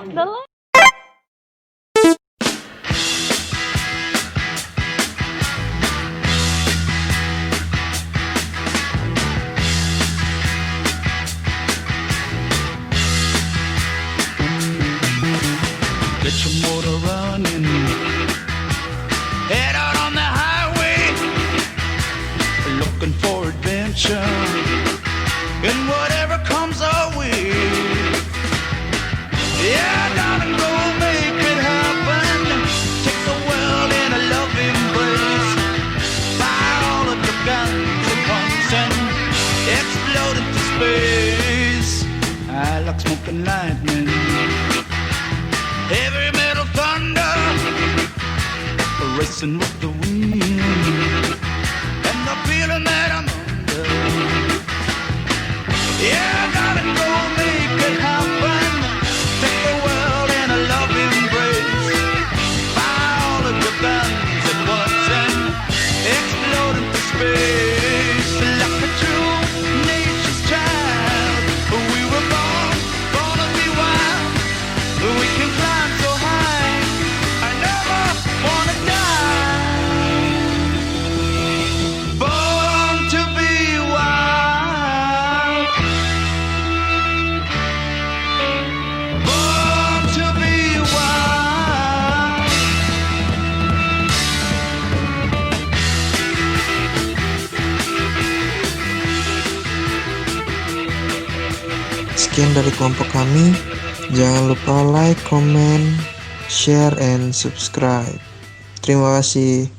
The light. Get your motor running, head out on the highway, looking for adventure, and whatever comes our way. Yeah, darling, go make it happen. Take the world in a love embrace. Fire all of the guns at once and explode into space. I like smoking lightning, heavy metal thunder, racing with the wind, and the feeling that I'm under. Yeah, darling, go make it happen. Take the world in a love embrace. Fire all of your guns at once and explode into space. Like a true nature's child, we were born to be wild. We can climb so high, I never wanna die. Born to be wild. Born to be wild. Sekian dari kelompok kami. Jangan lupa like, comment, share, and subscribe. Terima kasih.